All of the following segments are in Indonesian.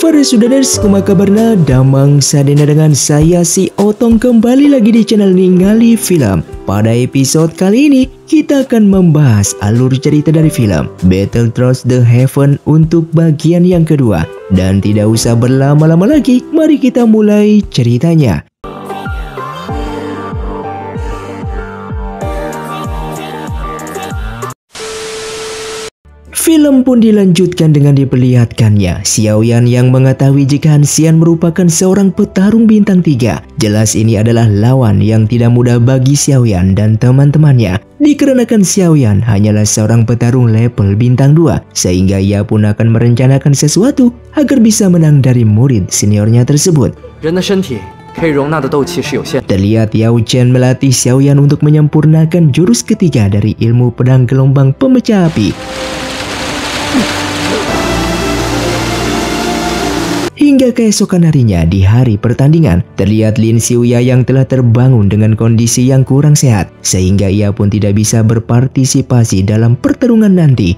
Para Sudaners, kumaha kabarna? Damang sadena dengan saya si Otong kembali lagi di channel Ningali Film. Pada episode kali ini kita akan membahas alur cerita dari film Battle Across the Heaven untuk bagian yang kedua. Dan tidak usah berlama-lama lagi, mari kita mulai ceritanya. Film pun dilanjutkan dengan diperlihatkannya Xiaoyan yang mengetahui jika Han Xian merupakan seorang petarung bintang 3. Jelas ini adalah lawan yang tidak mudah bagi Xiaoyan dan teman-temannya. Dikarenakan Xiaoyan hanyalah seorang petarung level bintang 2, sehingga ia pun akan merencanakan sesuatu agar bisa menang dari murid seniornya tersebut. Terlihat Yao Chen melatih Xiaoyan untuk menyempurnakan jurus ketiga dari ilmu pedang gelombang pemecah api. Hingga keesokan harinya di hari pertandingan, terlihat Lin Xiuya yang telah terbangun dengan kondisi yang kurang sehat, sehingga ia pun tidak bisa berpartisipasi dalam pertarungan nanti.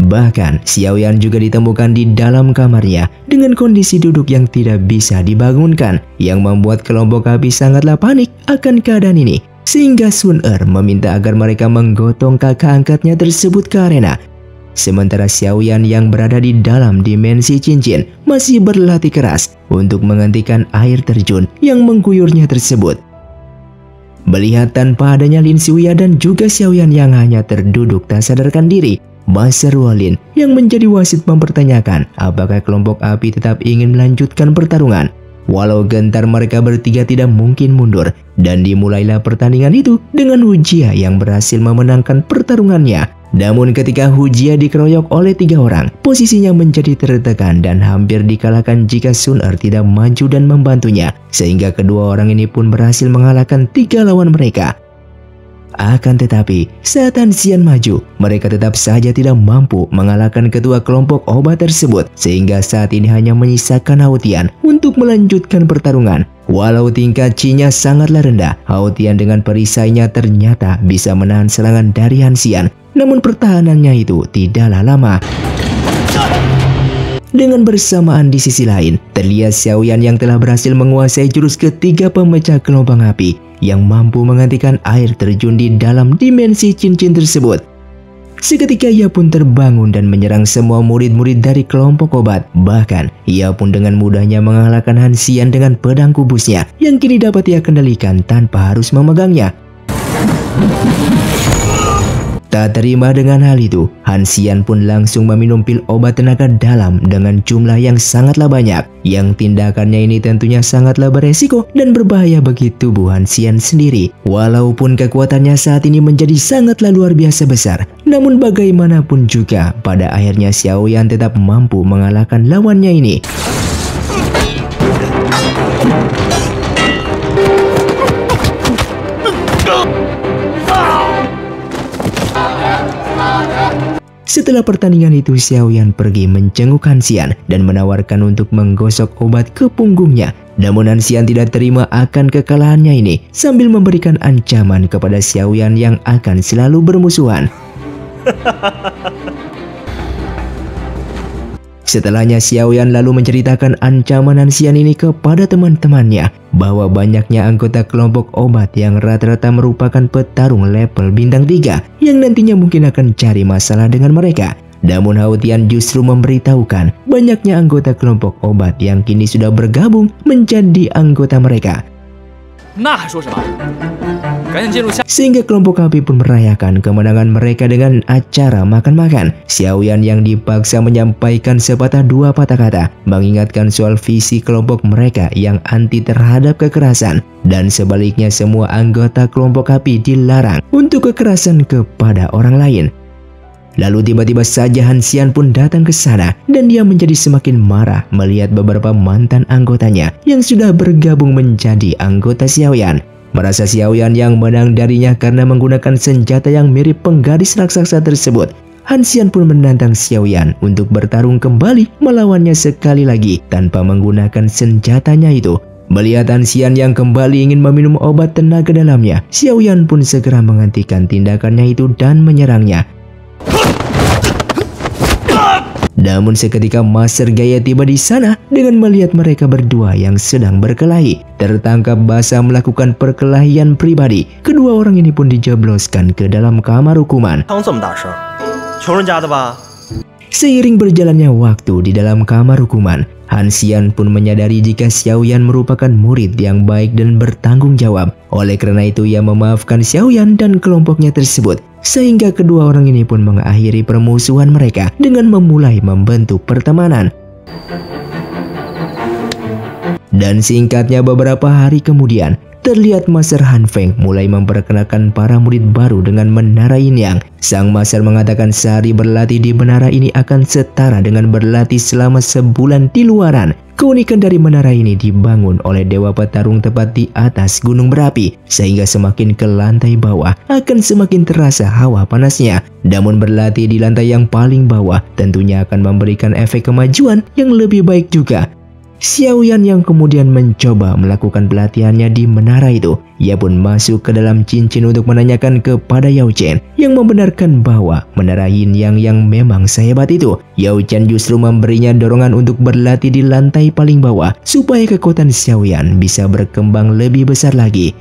Bahkan, Xiaoyan juga ditemukan di dalam kamarnya dengan kondisi duduk yang tidak bisa dibangunkan, yang membuat kelompok api sangatlah panik akan keadaan ini. Sehingga Sun Er meminta agar mereka menggotong kakak angkatnya tersebut ke arena. Sementara Xiaoyan yang berada di dalam dimensi cincin masih berlatih keras untuk menghentikan air terjun yang mengguyurnya tersebut. Melihat tanpa adanya Lin Xiuya dan juga Xiaoyan yang hanya terduduk tak sadarkan diri, Master Wolin yang menjadi wasit mempertanyakan apakah kelompok api tetap ingin melanjutkan pertarungan. Walau gentar mereka bertiga tidak mungkin mundur, dan dimulailah pertandingan itu dengan Hujia yang berhasil memenangkan pertarungannya. Namun ketika Hujia dikeroyok oleh 3 orang, posisinya menjadi tertekan dan hampir dikalahkan jika Sun Er tidak maju dan membantunya, sehingga kedua orang ini pun berhasil mengalahkan 3 lawan mereka. Akan tetapi, saat Han Xian maju, mereka tetap saja tidak mampu mengalahkan ketua kelompok obat tersebut, sehingga saat ini hanya menyisakan Hao Tian untuk melanjutkan pertarungan. Walau tingkat Qi-nya sangatlah rendah, Hao Tian dengan perisainya ternyata bisa menahan serangan dari Han Xian. Namun pertahanannya itu tidaklah lama. Dengan bersamaan di sisi lain, terlihat Xiaoyan yang telah berhasil menguasai jurus ketiga pemecah gelombang api yang mampu menghentikan air terjun di dalam dimensi cincin tersebut. Seketika ia pun terbangun dan menyerang semua murid-murid dari kelompok obat. Bahkan, ia pun dengan mudahnya mengalahkan Han Xian dengan pedang kubusnya yang kini dapat ia kendalikan tanpa harus memegangnya. Tak terima dengan hal itu, Han Xian pun langsung meminum pil obat tenaga dalam dengan jumlah yang sangatlah banyak. Yang tindakannya ini tentunya sangatlah beresiko dan berbahaya bagi tubuh Han Xian sendiri. Walaupun kekuatannya saat ini menjadi sangatlah luar biasa besar, namun bagaimanapun juga pada akhirnya Xiaoyan tetap mampu mengalahkan lawannya ini. Setelah pertandingan itu, Xiaoyan pergi menjenguk Han Xian dan menawarkan untuk menggosok obat ke punggungnya. Namun Han Xian tidak terima akan kekalahannya ini, sambil memberikan ancaman kepada Xiaoyan yang akan selalu bermusuhan. Setelahnya Xiaoyan lalu menceritakan ancaman Han Xian ini kepada teman-temannya, bahwa banyaknya anggota kelompok obat yang rata-rata merupakan petarung level bintang 3 yang nantinya mungkin akan cari masalah dengan mereka. Namun Hao Tian justru memberitahukan banyaknya anggota kelompok obat yang kini sudah bergabung menjadi anggota mereka. Sehingga kelompok api pun merayakan kemenangan mereka dengan acara makan-makan. Xiaoyan yang dipaksa menyampaikan sepatah dua patah kata mengingatkan soal visi kelompok mereka yang anti terhadap kekerasan, dan sebaliknya semua anggota kelompok api dilarang untuk kekerasan kepada orang lain. Lalu tiba-tiba saja Han Xian pun datang ke sana dan dia menjadi semakin marah melihat beberapa mantan anggotanya yang sudah bergabung menjadi anggota Xiaoyan. Merasa Xiaoyan yang menang darinya karena menggunakan senjata yang mirip penggaris raksasa tersebut, Han Xian pun menantang Xiaoyan untuk bertarung kembali melawannya sekali lagi tanpa menggunakan senjatanya itu. Melihat Han Xian yang kembali ingin meminum obat tenaga dalamnya, Xiaoyan pun segera menghentikan tindakannya itu dan menyerangnya. Namun seketika Master Gaya tiba di sana dengan melihat mereka berdua yang sedang berkelahi. Tertangkap basah melakukan perkelahian pribadi, kedua orang ini pun dijebloskan ke dalam kamar hukuman. Seiring berjalannya waktu di dalam kamar hukuman, Han Xian pun menyadari jika Xiaoyan merupakan murid yang baik dan bertanggung jawab. Oleh karena itu ia memaafkan Xiaoyan dan kelompoknya tersebut. Sehingga kedua orang ini pun mengakhiri permusuhan mereka dengan memulai membentuk pertemanan. Dan singkatnya beberapa hari kemudian, terlihat Master Han Feng mulai memperkenalkan para murid baru dengan menara Yin Yang. Sang Master mengatakan sehari berlatih di menara ini akan setara dengan berlatih selama sebulan di luaran. Keunikan dari menara ini dibangun oleh Dewa Petarung tepat di atas gunung berapi, sehingga semakin ke lantai bawah akan semakin terasa hawa panasnya. Namun berlatih di lantai yang paling bawah tentunya akan memberikan efek kemajuan yang lebih baik juga. Xiaoyan yang kemudian mencoba melakukan pelatihannya di menara itu. Ia pun masuk ke dalam cincin untuk menanyakan kepada Yao Chen yang membenarkan bahwa menara Yin Yang yang memang sehebat itu. Yao Chen justru memberinya dorongan untuk berlatih di lantai paling bawah supaya kekuatan Xiaoyan bisa berkembang lebih besar lagi.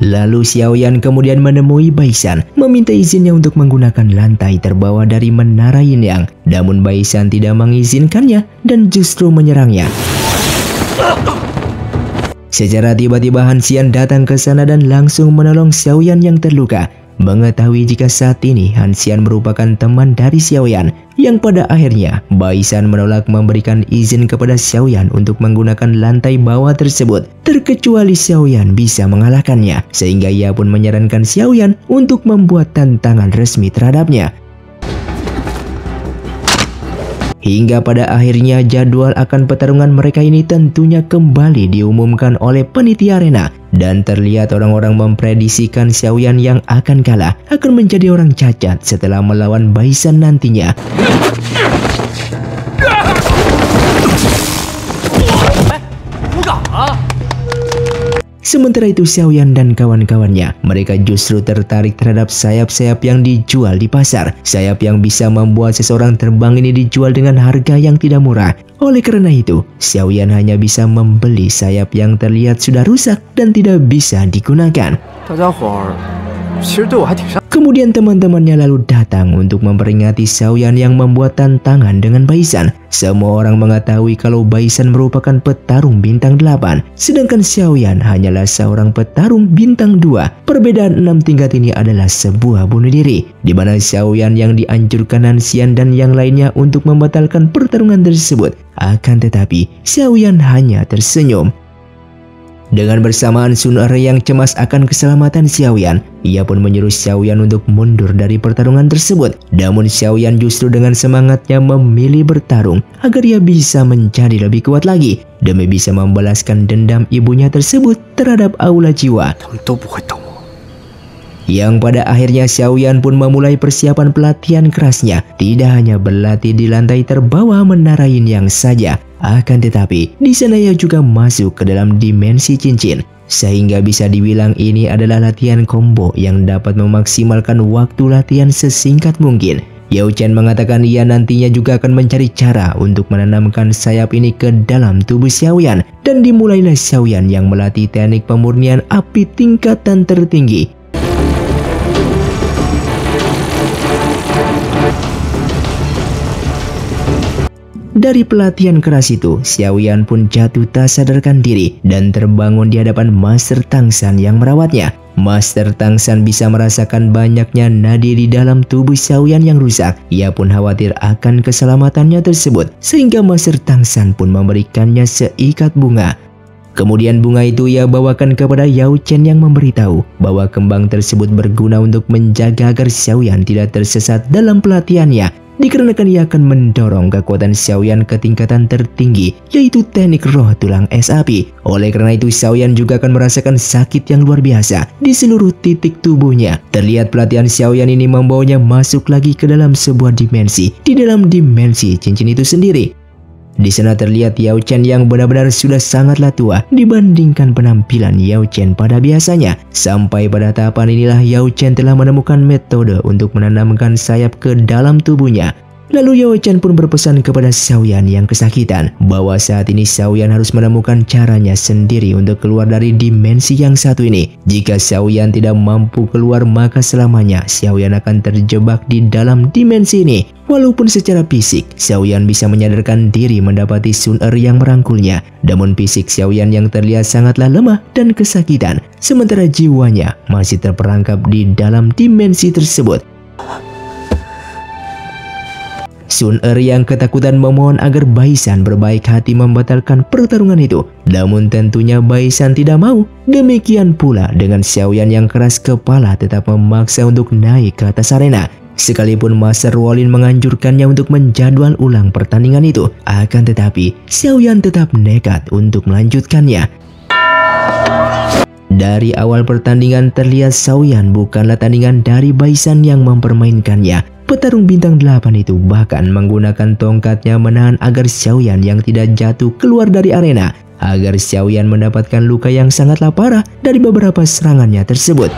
Lalu Xiaoyan kemudian menemui Baisan, meminta izinnya untuk menggunakan lantai terbawah dari menara Yin Yang. Namun Baisan tidak mengizinkannya dan justru menyerangnya. Secara tiba-tiba Han Xian datang ke sana dan langsung menolong Xiaoyan yang terluka. Mengetahui jika saat ini Han Xian merupakan teman dari Xiaoyan, yang pada akhirnya Baisan menolak memberikan izin kepada Xiaoyan untuk menggunakan lantai bawah tersebut, terkecuali Xiaoyan bisa mengalahkannya, sehingga ia pun menyarankan Xiaoyan untuk membuat tantangan resmi terhadapnya. Hingga pada akhirnya jadwal akan pertarungan mereka ini tentunya kembali diumumkan oleh panitia arena. Dan terlihat orang-orang memprediksikan Xiaoyan yang akan kalah akan menjadi orang cacat setelah melawan Baisan nantinya. Sementara itu Xiaoyan dan kawan-kawannya, mereka justru tertarik terhadap sayap-sayap yang dijual di pasar. Sayap yang bisa membuat seseorang terbang ini dijual dengan harga yang tidak murah. Oleh karena itu, Xiaoyan hanya bisa membeli sayap yang terlihat sudah rusak dan tidak bisa digunakan. Kemudian teman-temannya lalu datang untuk memperingati Xiaoyan yang membuat tantangan dengan Baisan. Semua orang mengetahui kalau Baisan merupakan petarung bintang 8, sedangkan Xiaoyan hanyalah seorang petarung bintang 2. Perbedaan 6 tingkat ini adalah sebuah bunuh diri, di mana Xiaoyan yang dianjurkan Han Xian dan yang lainnya untuk membatalkan pertarungan tersebut. Akan tetapi, Xiaoyan hanya tersenyum. Dengan bersamaan Sun Er yang cemas akan keselamatan Xiaoyan, ia pun menyuruh Xiaoyan untuk mundur dari pertarungan tersebut. Namun Xiaoyan justru dengan semangatnya memilih bertarung agar ia bisa menjadi lebih kuat lagi demi bisa membalaskan dendam ibunya tersebut terhadap aula jiwa. Yang pada akhirnya Xiaoyan pun memulai persiapan pelatihan kerasnya. Tidak hanya berlatih di lantai terbawah menara Yin Yang saja, akan tetapi di sana ia juga masuk ke dalam dimensi cincin, sehingga bisa dibilang ini adalah latihan combo yang dapat memaksimalkan waktu latihan sesingkat mungkin. Yao Chen mengatakan ia nantinya juga akan mencari cara untuk menanamkan sayap ini ke dalam tubuh Xiaoyan, dan dimulailah Xiaoyan yang melatih teknik pemurnian api tingkatan tertinggi. Dari pelatihan keras itu, Xiaoyan pun jatuh tak sadarkan diri dan terbangun di hadapan Master Tang San yang merawatnya. Master Tang San bisa merasakan banyaknya nadi di dalam tubuh Xiaoyan yang rusak. Ia pun khawatir akan keselamatannya tersebut, sehingga Master Tang San pun memberikannya seikat bunga. Kemudian bunga itu ia bawakan kepada Yao Chen yang memberitahu bahwa kembang tersebut berguna untuk menjaga agar Xiaoyan tidak tersesat dalam pelatihannya, dikarenakan ia akan mendorong kekuatan Xiaoyan ke tingkatan tertinggi, yaitu teknik roh tulang es api. Oleh karena itu Xiaoyan juga akan merasakan sakit yang luar biasa di seluruh titik tubuhnya. Terlihat pelatihan Xiaoyan ini membawanya masuk lagi ke dalam sebuah dimensi, di dalam dimensi cincin itu sendiri. Di sana terlihat Yao Chen yang benar-benar sudah sangatlah tua dibandingkan penampilan Yao Chen pada biasanya. Sampai pada tahapan inilah Yao Chen telah menemukan metode untuk menanamkan sayap ke dalam tubuhnya. Lalu Yao Chen pun berpesan kepada Xiaoyan yang kesakitan bahwa saat ini Xiaoyan harus menemukan caranya sendiri untuk keluar dari dimensi yang satu ini. Jika Xiaoyan tidak mampu keluar, maka selamanya Xiaoyan akan terjebak di dalam dimensi ini. Walaupun secara fisik Xiaoyan bisa menyadarkan diri mendapati Sun Er yang merangkulnya, namun fisik Xiaoyan yang terlihat sangatlah lemah dan kesakitan, sementara jiwanya masih terperangkap di dalam dimensi tersebut. Sun Er yang ketakutan memohon agar Baisan berbaik hati membatalkan pertarungan itu. Namun tentunya Baisan tidak mau. Demikian pula dengan Xiaoyan yang keras kepala tetap memaksa untuk naik ke atas arena. Sekalipun Master Wolin menganjurkannya untuk menjadwal ulang pertandingan itu, akan tetapi Xiaoyan tetap nekat untuk melanjutkannya. Dari awal pertandingan terlihat Xiaoyan bukanlah tandingan dari Baisan yang mempermainkannya. Petarung bintang 8 itu bahkan menggunakan tongkatnya menahan agar Xiaoyan yang tidak jatuh keluar dari arena, agar Xiaoyan mendapatkan luka yang sangatlah parah dari beberapa serangannya tersebut.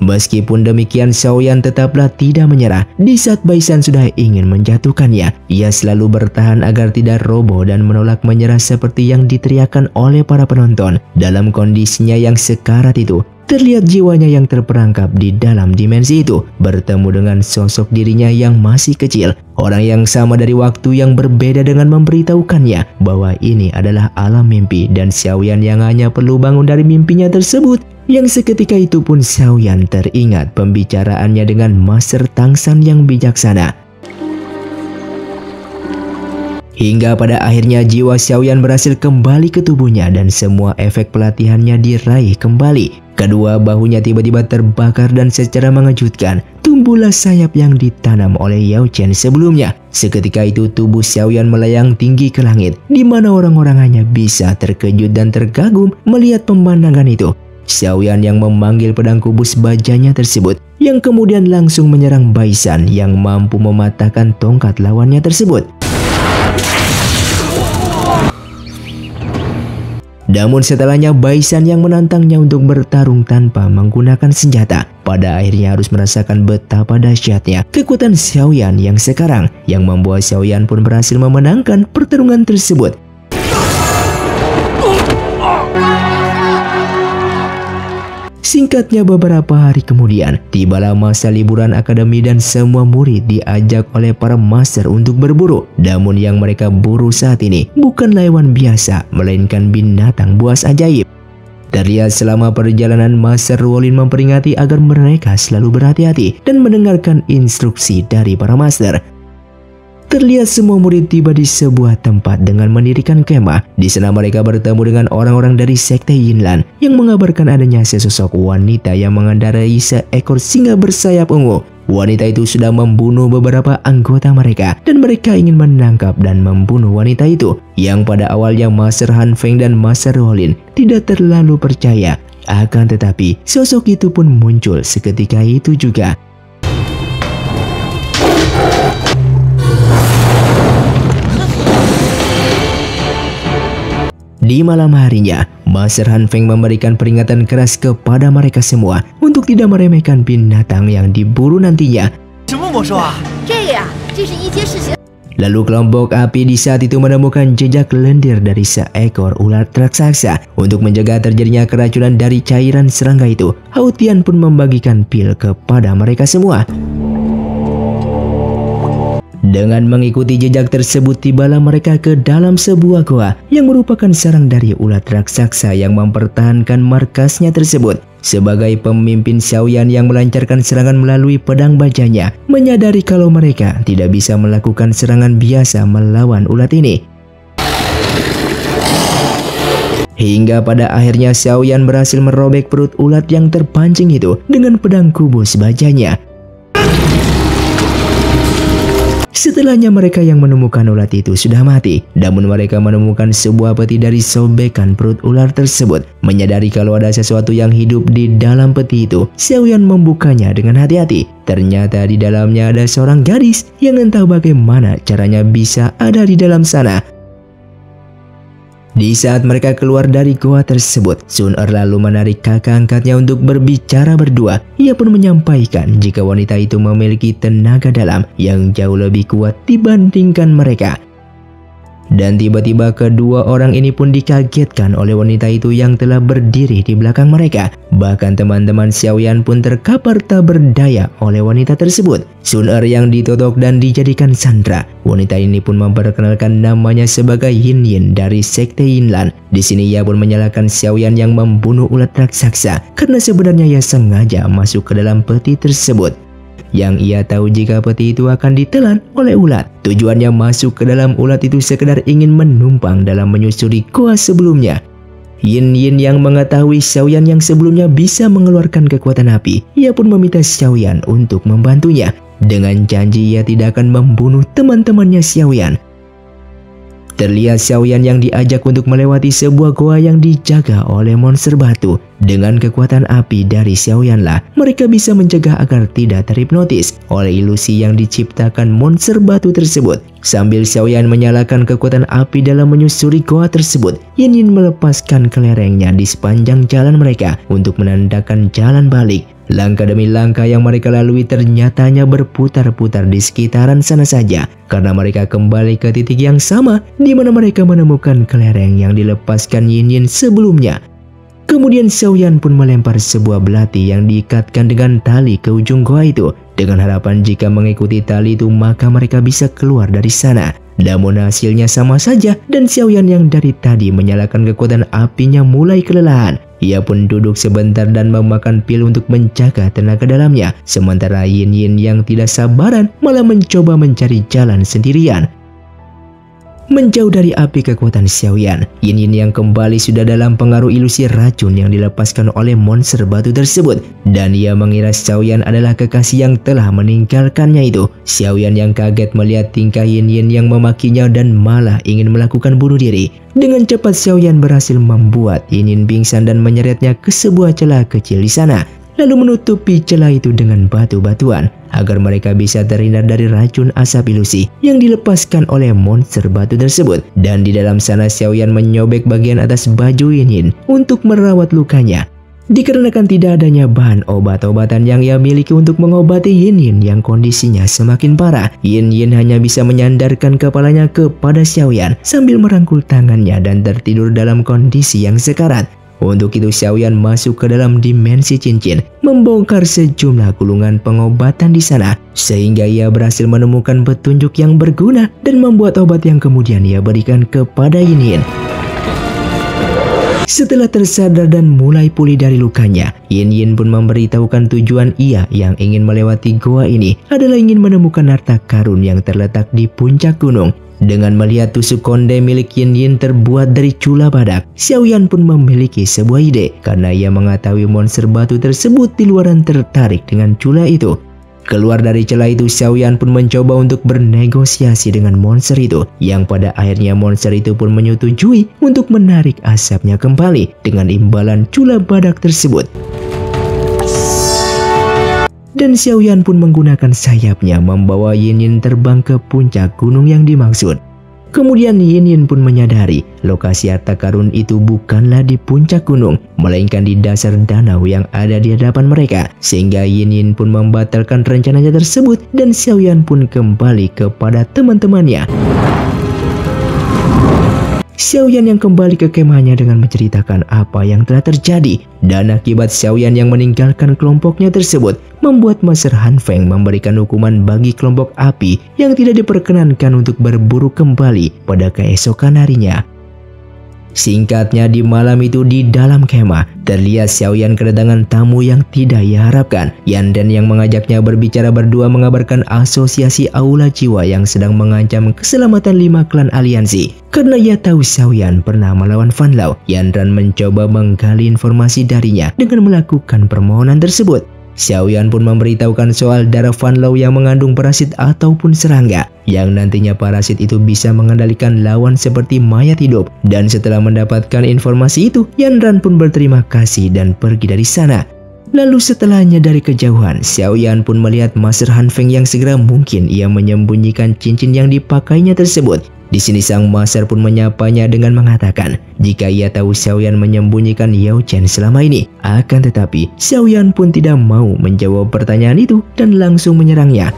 Meskipun demikian, Xiaoyan tetaplah tidak menyerah. Di saat Baisan sudah ingin menjatuhkannya, ia selalu bertahan agar tidak roboh dan menolak menyerah seperti yang diteriakkan oleh para penonton. Dalam kondisinya yang sekarat itu, terlihat jiwanya yang terperangkap di dalam dimensi itu bertemu dengan sosok dirinya yang masih kecil. Orang yang sama dari waktu yang berbeda dengan memberitahukannya bahwa ini adalah alam mimpi dan Xiaoyan yang hanya perlu bangun dari mimpinya tersebut. Yang seketika itu pun Xiaoyan teringat pembicaraannya dengan Master Tangsan yang bijaksana. Hingga pada akhirnya jiwa Xiaoyan berhasil kembali ke tubuhnya dan semua efek pelatihannya diraih kembali. Kedua bahunya tiba-tiba terbakar dan secara mengejutkan tumbuhlah sayap yang ditanam oleh Yao Chen sebelumnya. Seketika itu tubuh Xiaoyan melayang tinggi ke langit, di mana orang-orang hanya bisa terkejut dan terkagum melihat pemandangan itu. Xiaoyan yang memanggil pedang kubus bajanya tersebut, yang kemudian langsung menyerang Baisan yang mampu mematahkan tongkat lawannya tersebut. Namun setelahnya Baisan yang menantangnya untuk bertarung tanpa menggunakan senjata, pada akhirnya harus merasakan betapa dahsyatnya kekuatan Xiaoyan yang sekarang, yang membuat Xiaoyan pun berhasil memenangkan pertarungan tersebut. Singkatnya beberapa hari kemudian, tibalah masa liburan akademi dan semua murid diajak oleh para master untuk berburu. Namun yang mereka buru saat ini bukan hewan biasa, melainkan binatang buas ajaib. Terlihat selama perjalanan Master Wolin memperingati agar mereka selalu berhati-hati dan mendengarkan instruksi dari para master. Terlihat semua murid tiba di sebuah tempat dengan mendirikan kemah. Di sana mereka bertemu dengan orang-orang dari sekte Yinlan yang mengabarkan adanya sesosok wanita yang mengendarai seekor singa bersayap ungu. Wanita itu sudah membunuh beberapa anggota mereka dan mereka ingin menangkap dan membunuh wanita itu. Yang pada awalnya Master Han Feng dan Master Wolin tidak terlalu percaya. Akan tetapi sosok itu pun muncul seketika itu juga. Di malam harinya, Master Han Feng memberikan peringatan keras kepada mereka semua untuk tidak meremehkan binatang yang diburu nantinya. Lalu kelompok api di saat itu menemukan jejak lendir dari seekor ular raksasa. Untuk menjaga terjadinya keracunan dari cairan serangga itu, Hao Tian pun membagikan pil kepada mereka semua. Dengan mengikuti jejak tersebut, tibalah mereka ke dalam sebuah goa yang merupakan sarang dari ulat raksasa yang mempertahankan markasnya tersebut. Sebagai pemimpin, Xiaoyan yang melancarkan serangan melalui pedang bajanya menyadari kalau mereka tidak bisa melakukan serangan biasa melawan ulat ini. Hingga pada akhirnya Xiaoyan berhasil merobek perut ulat yang terpancing itu dengan pedang kubus bajanya. Setelahnya mereka yang menemukan ulat itu sudah mati, namun mereka menemukan sebuah peti dari sobekan perut ular tersebut. Menyadari kalau ada sesuatu yang hidup di dalam peti itu, Xiaoyan membukanya dengan hati-hati. Ternyata di dalamnya ada seorang gadis yang entah bagaimana caranya bisa ada di dalam sana. Di saat mereka keluar dari goa tersebut, Sun Er lalu menarik kakak angkatnya untuk berbicara berdua. Ia pun menyampaikan jika wanita itu memiliki tenaga dalam yang jauh lebih kuat dibandingkan mereka. Dan tiba-tiba kedua orang ini pun dikagetkan oleh wanita itu yang telah berdiri di belakang mereka. Bahkan teman-teman Xiaoyan pun terkapar tak berdaya oleh wanita tersebut. Sun Er yang ditodok dan dijadikan sandera. Wanita ini pun memperkenalkan namanya sebagai Yin Yin dari Sekte Yinlan. Di sini ia pun menyalahkan Xiaoyan yang membunuh ulat raksasa karena sebenarnya ia sengaja masuk ke dalam peti tersebut. Yang ia tahu jika peti itu akan ditelan oleh ulat. Tujuannya masuk ke dalam ulat itu sekedar ingin menumpang dalam menyusuri goa sebelumnya. Yin Yin yang mengetahui Xiaoyan yang sebelumnya bisa mengeluarkan kekuatan api, ia pun meminta Xiaoyan untuk membantunya. Dengan janji ia tidak akan membunuh teman-temannya Xiaoyan. Terlihat Xiaoyan yang diajak untuk melewati sebuah goa yang dijaga oleh monster batu. Dengan kekuatan api dari Xiaoyan lah, mereka bisa mencegah agar tidak terhipnotis oleh ilusi yang diciptakan monster batu tersebut. Sambil Xiaoyan menyalakan kekuatan api dalam menyusuri goa tersebut, Yin Yin melepaskan kelerengnya di sepanjang jalan mereka untuk menandakan jalan balik. Langkah demi langkah yang mereka lalui ternyatanya berputar-putar di sekitaran sana saja, karena mereka kembali ke titik yang sama di mana mereka menemukan kelereng yang dilepaskan Yin Yin sebelumnya. Kemudian Xiaoyan pun melempar sebuah belati yang diikatkan dengan tali ke ujung goa itu, dengan harapan jika mengikuti tali itu maka mereka bisa keluar dari sana. Namun hasilnya sama saja, dan Xiaoyan yang dari tadi menyalakan kekuatan apinya mulai kelelahan. Ia pun duduk sebentar dan memakan pil untuk menjaga tenaga dalamnya. Sementara Yin Yin yang tidak sabaran malah mencoba mencari jalan sendirian. Menjauh dari api kekuatan Xiaoyan, Yin Yin yang kembali sudah dalam pengaruh ilusi racun yang dilepaskan oleh monster batu tersebut. Dan ia mengira Xiaoyan adalah kekasih yang telah meninggalkannya itu. Xiaoyan yang kaget melihat tingkah Yin Yin yang memakinya dan malah ingin melakukan bunuh diri. Dengan cepat Xiaoyan berhasil membuat Yin Yin pingsan dan menyeretnya ke sebuah celah kecil di sana, lalu menutupi celah itu dengan batu-batuan agar mereka bisa terhindar dari racun asap ilusi yang dilepaskan oleh monster batu tersebut. Dan di dalam sana Xiaoyan menyobek bagian atas baju Yin Yin untuk merawat lukanya. Dikarenakan tidak adanya bahan obat-obatan yang ia miliki untuk mengobati Yin Yin yang kondisinya semakin parah, Yin Yin hanya bisa menyandarkan kepalanya kepada Xiaoyan sambil merangkul tangannya dan tertidur dalam kondisi yang sekarat. Untuk itu Xiaoyan masuk ke dalam dimensi cincin, membongkar sejumlah gulungan pengobatan di sana, sehingga ia berhasil menemukan petunjuk yang berguna dan membuat obat yang kemudian ia berikan kepada Yin Yin. Setelah tersadar dan mulai pulih dari lukanya, Yin Yin pun memberitahukan tujuan ia yang ingin melewati goa ini adalah ingin menemukan harta karun yang terletak di puncak gunung. Dengan melihat tusuk konde milik Yin Yin terbuat dari cula badak, Xiaoyan pun memiliki sebuah ide karena ia mengetahui monster batu tersebut di luaran tertarik dengan cula itu. Keluar dari celah itu, Xiaoyan pun mencoba untuk bernegosiasi dengan monster itu, yang pada akhirnya monster itu pun menyetujui untuk menarik asapnya kembali dengan imbalan cula badak tersebut. Dan Xiaoyan pun menggunakan sayapnya membawa Yin Yin terbang ke puncak gunung yang dimaksud. Kemudian Yin Yin pun menyadari lokasi harta karun itu bukanlah di puncak gunung, melainkan di dasar danau yang ada di hadapan mereka. Sehingga Yin Yin pun membatalkan rencananya tersebut dan Xiaoyan pun kembali kepada teman-temannya. Xiaoyan yang kembali ke kemahnya dengan menceritakan apa yang telah terjadi, dan akibat Xiaoyan yang meninggalkan kelompoknya tersebut membuat Master Han Feng memberikan hukuman bagi kelompok api yang tidak diperkenankan untuk berburu kembali pada keesokan harinya. Singkatnya, di malam itu di dalam kemah terlihat Xiaoyan kedatangan tamu yang tidak ia harapkan. Yan Den yang mengajaknya berbicara berdua mengabarkan asosiasi Aula Jiwa yang sedang mengancam keselamatan 5 klan aliansi. Karena ia tahu Xiaoyan pernah melawan Fan Lao, Yan Dan mencoba menggali informasi darinya dengan melakukan permohonan tersebut. Xiaoyan pun memberitahukan soal darah Fan Lao yang mengandung parasit ataupun serangga, yang nantinya parasit itu bisa mengendalikan lawan seperti mayat hidup. Dan setelah mendapatkan informasi itu, Yanran pun berterima kasih dan pergi dari sana. Lalu setelahnya dari kejauhan, Xiaoyan pun melihat Master Han Feng yang segera mungkin ia menyembunyikan cincin yang dipakainya tersebut. Di sini sang Master pun menyapanya dengan mengatakan jika ia tahu Xiaoyan menyembunyikan Yao Chen selama ini. Akan tetapi, Xiaoyan pun tidak mau menjawab pertanyaan itu dan langsung menyerangnya.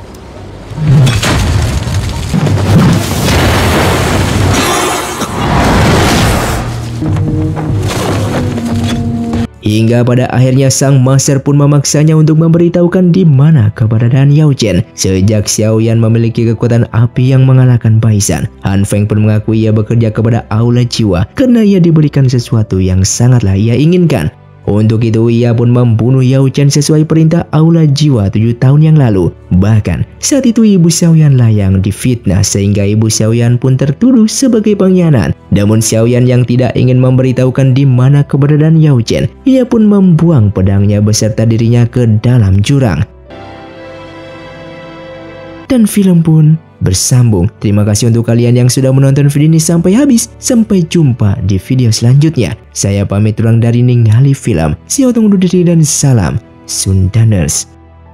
Hingga pada akhirnya sang Master pun memaksanya untuk memberitahukan di mana keberadaan Yao Chen. Sejak Xiaoyan memiliki kekuatan api yang mengalahkan Baisan, Han Feng pun mengakui ia bekerja kepada Aula Jiwa karena ia diberikan sesuatu yang sangatlah ia inginkan. Untuk itu ia pun membunuh Yao Chen sesuai perintah Aula Jiwa 7 tahun yang lalu. Bahkan saat itu ibu Xiaoyan lah yang difitnah sehingga ibu Xiaoyan pun tertuduh sebagai pengkhianat. Namun Xiaoyan yang tidak ingin memberitahukan di mana keberadaan Yao Chen, ia pun membuang pedangnya beserta dirinya ke dalam jurang. Dan film pun bersambung. Terima kasih untuk kalian yang sudah menonton video ini sampai habis. Sampai jumpa di video selanjutnya. Saya pamit pulang dari Ningali Film. See you, tunggu diri dan salam Sundaners.